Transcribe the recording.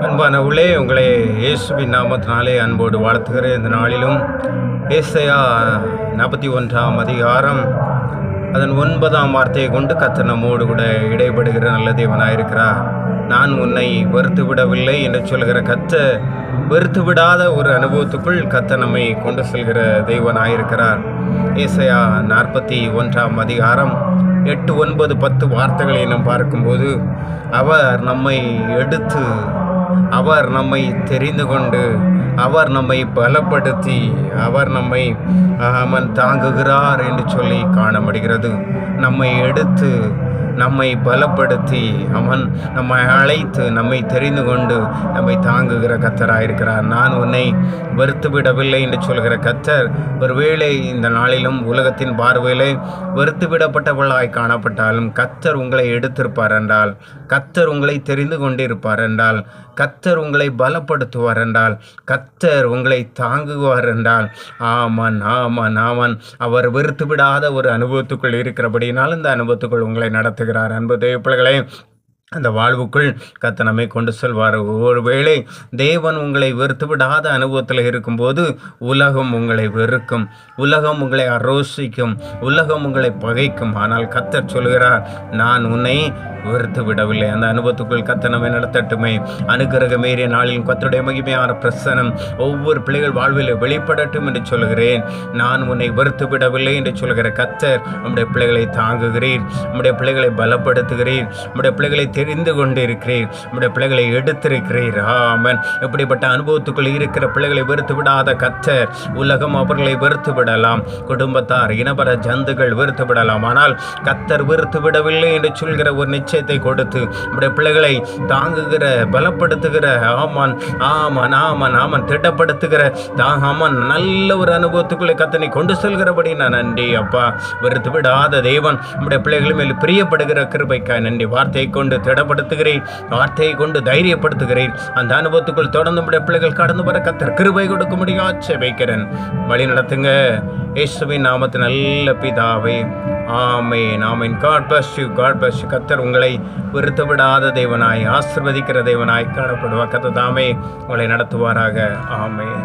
அன்பானவர்களே, உங்களை இயேசுவின் நாமத்தினாலே அன்போடு வாழ்த்துகிறேன். இந்த நாளிலும் ஏசாயா 41ஆம் அதிகாரம் அதன் 9ஆம் வார்த்தையை கொண்டு கர்த்தர் நம்மோடு கூட இடைப்படுகிற நல்ல தேவனாயிருக்கிறார். நான் உன்னை வெறுத்து விடவில்லை என்று சொல்கிற கர்த்தர் வெறுத்து விடாத ஒரு அனுபவத்துக்குள் கர்த்தர் நம்மை கொண்டு செல்கிற தேவனாயிருக்கிறார். ஏசாயா 41ஆம் அதிகாரம் 8, 9, 10 வார்த்தைகளை நாம் பார்க்கும்போது, அவர் நம்மை எடுத்து, அவர் நம்மை தெரிந்து கொண்டு, அவர் நம்மை பலப்படுத்தி, அவர் நம்மை தாங்குகிறார் என்று சொல்லி காண முடிகிறது. நம்மை எடுத்து, நம்மை பலப்படுத்தி, அவன் நம்மை அழைத்து, நம்மை தெரிந்து கொண்டு நம்மை தாங்குகிற கர்த்தராயிருக்கிறார். நான் உன்னை வெறுத்து விடவில்லை என்று சொல்கிற கர்த்தர் ஒருவேளை இந்த நாளிலும் உலகத்தின் பார்வையிலே வெறுத்து விடப்பட்டவர்களாய் காணப்பட்டாலும் கர்த்தர் உங்களை எடுத்திருப்பார் என்றால், கர்த்தர் உங்களை தெரிந்து கொண்டிருப்பார் என்றால், கர்த்தர் உங்களை பலப்படுத்துவார் என்றால், கர்த்தர் உங்களை தாங்குவார் என்றால், ஆமன் ஆமன் ஆமன் அவர் வெறுத்து விடாத ஒரு அனுபவத்துக்குள் இருக்கிறபடியினால் இந்த அனுபவத்துக்குள் உங்களை நடத்துகிறார். அன்பு தேவப்பிள்ளைகளே, அந்த வாழ்வுக்குள் கர்த்தர் நம்மை கொண்டு செல்வார். ஒருவேளை தேவன் உங்களை வெறுத்து விடாத அனுபவத்தில் இருக்கும்போது உலகம் உங்களை வெறுக்கும், உலகம் உங்களை அரோசிக்கும், உலகம் உங்களை பகைக்கும். ஆனால் கர்த்தர் சொல்கிறார், நான் உன்னை வெறுத்து விடவில்லை. அந்த அனுபவத்துக்குள் கர்த்தர் நம்மை நடத்தட்டுமே. அனுக்கிரகமேறிய நாளில் கர்த்தருடைய மகிமையான பிரசனம் ஒவ்வொரு பிள்ளைகள் வாழ்வில் வெளிப்படட்டும் என்று சொல்கிறேன். நான் உன்னை வெறுத்து விடவில்லை என்று சொல்கிற கர்த்தர் நம்முடைய பிள்ளைகளை தாங்குகிறீர், நம்முடைய பிள்ளைகளை பலப்படுத்துகிறீர், நம்முடைய பிள்ளைகளை தெரிந்து கொண்டிருக்கிறீர், நம்முடைய பிள்ளைகளை எடுத்திருக்கிறீர். ஆமென். இப்படிப்பட்ட அனுபவத்துக்குள் இருக்கிற பிள்ளைகளை வெறுத்து விடாத கர்த்தர், உலகம் அவர்களை வெறுத்து விடலாம், குடும்பத்தார், இனபர ஜந்துகள் வெறுத்து விடலாம், ஆனால் கர்த்தர் வெறுத்து விடவில்லை என்று சொல்கிற ஒரு நிச்சயத்தை கொடுத்து நம்முடைய பிள்ளைகளை தாங்குகிற, பலப்படுத்துகிற, ஆமான் ஆமன் ஆமன் ஆமன் திட்டப்படுத்துகிற, ஆமன் நல்ல ஒரு அனுபவத்துக்குள்ளே கர்த்தனை கொண்டு செல்கிறபடி நான் நன்றி அப்பா. வெறுத்து விடாத தேவன் நம்முடைய பிள்ளைகள் மேல் பிரியப்படுகிற கிருபைக்காய் நன்றி. வார்த்தையை கொண்டு திடப்படுத்துகிறேன், வார்த்தையை கொண்டு தைரியப்படுத்துகிறேன். அந்த அனுபவத்துக்குள் தொடர்ந்து நம்முடைய பிள்ளைகள் கடந்து வர கர்த்தர் கிருபை கொடுக்க முடியாது வைக்கிறேன். வழி நடத்துங்க இயேசுவின் நாமத்தில் நல்ல பிதாவே. ஆமென் ஆமென். God bless you, God bless you. கர்த்தர் உங்களை வெறுத்து விடாத தேவனாய், ஆசீர்வதிக்கிற தேவனாய் காணப்படுவார். கர்த்தர் தாமே உங்களை நடத்துவாராக. ஆமென்.